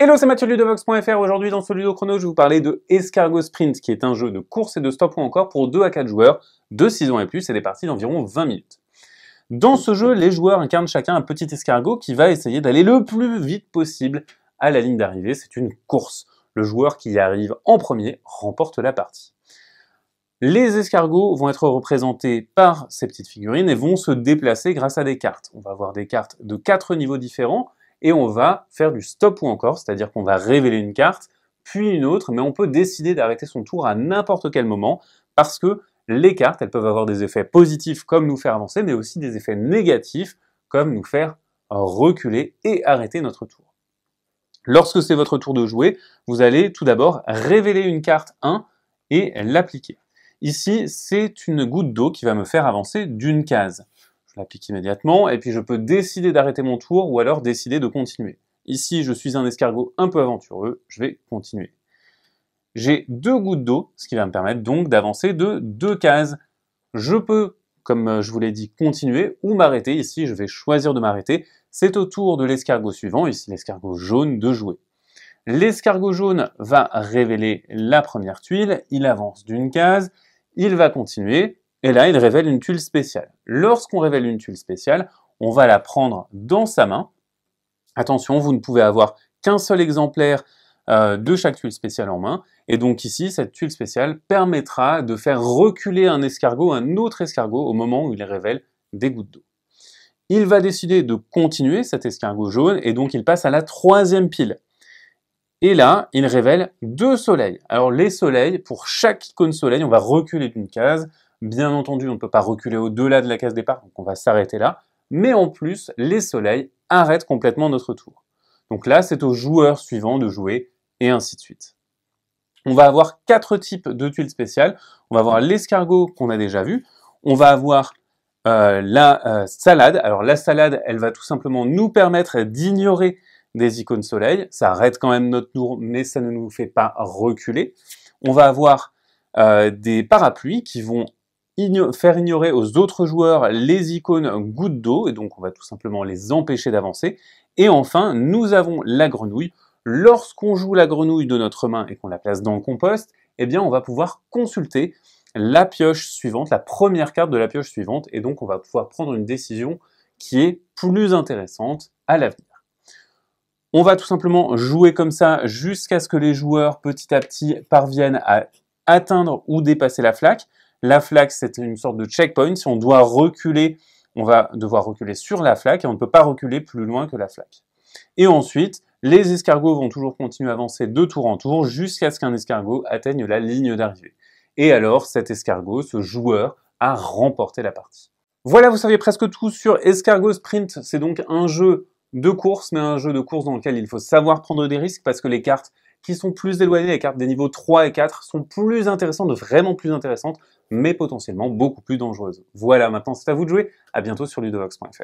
Hello, c'est Mathieu de Ludovox.fr. Aujourd'hui, dans ce Ludo Chrono, je vais vous parler de Escargot Sprint, qui est un jeu de course et de stop ou encore pour 2 à 4 joueurs de 6 ans et plus, et des parties d'environ 20 minutes. Dans ce jeu, les joueurs incarnent chacun un petit escargot qui va essayer d'aller le plus vite possible à la ligne d'arrivée. C'est une course. Le joueur qui y arrive en premier remporte la partie. Les escargots vont être représentés par ces petites figurines et vont se déplacer grâce à des cartes. On va avoir des cartes de 4 niveaux différents et on va faire du stop ou encore, c'est-à-dire qu'on va révéler une carte, puis une autre, mais on peut décider d'arrêter son tour à n'importe quel moment parce que les cartes, elles peuvent avoir des effets positifs comme nous faire avancer, mais aussi des effets négatifs comme nous faire reculer et arrêter notre tour. Lorsque c'est votre tour de jouer, vous allez tout d'abord révéler une carte 1 et l'appliquer. Ici, c'est une goutte d'eau qui va me faire avancer d'une case. Je l'applique immédiatement et puis je peux décider d'arrêter mon tour ou alors décider de continuer. Ici, je suis un escargot un peu aventureux, je vais continuer. J'ai 2 gouttes d'eau, ce qui va me permettre donc d'avancer de 2 cases. Je peux, comme je vous l'ai dit, continuer ou m'arrêter. Ici, je vais choisir de m'arrêter. C'est au tour de l'escargot suivant, ici l'escargot jaune, de jouer. L'escargot jaune va révéler la première tuile, il avance d'une case, il va continuer, et là il révèle une tuile spéciale. Lorsqu'on révèle une tuile spéciale, on va la prendre dans sa main. Attention, vous ne pouvez avoir qu'un seul exemplaire de chaque tuile spéciale en main, et donc ici, cette tuile spéciale permettra de faire reculer un autre escargot, au moment où il révèle des gouttes d'eau. Il va décider de continuer cet escargot jaune, et donc il passe à la 3e pile. Et là, il révèle 2 soleils. Alors les soleils, pour chaque icône soleil, on va reculer d'une case. Bien entendu, on ne peut pas reculer au-delà de la case départ, donc on va s'arrêter là. Mais en plus, les soleils arrêtent complètement notre tour. Donc là, c'est au joueur suivant de jouer, et ainsi de suite. On va avoir 4 types de tuiles spéciales. On va avoir l'escargot qu'on a déjà vu. On va avoir la salade. Alors la salade, elle va tout simplement nous permettre d'ignorer des icônes soleil, ça arrête quand même notre tour, mais ça ne nous fait pas reculer. On va avoir des parapluies qui vont faire ignorer aux autres joueurs les icônes gouttes d'eau, et donc on va tout simplement les empêcher d'avancer. Et enfin, nous avons la grenouille. Lorsqu'on joue la grenouille de notre main et qu'on la place dans le compost, eh bien on va pouvoir consulter la pioche suivante, la première carte de la pioche suivante, et donc on va pouvoir prendre une décision qui est plus intéressante à l'avenir. On va tout simplement jouer comme ça jusqu'à ce que les joueurs, petit à petit, parviennent à atteindre ou dépasser la flaque. La flaque, c'est une sorte de checkpoint. Si on doit reculer, on va devoir reculer sur la flaque et on ne peut pas reculer plus loin que la flaque. Et ensuite, les escargots vont toujours continuer à avancer de tour en tour jusqu'à ce qu'un escargot atteigne la ligne d'arrivée. Et alors, cet escargot, ce joueur, a remporté la partie. Voilà, vous savez presque tout sur Escargot Sprint. C'est donc un jeu de course, mais un jeu de course dans lequel il faut savoir prendre des risques parce que les cartes qui sont plus éloignées, les cartes des niveaux 3 et 4, sont plus intéressantes, vraiment plus intéressantes, mais potentiellement beaucoup plus dangereuses. Voilà, maintenant c'est à vous de jouer. À bientôt sur ludovox.fr.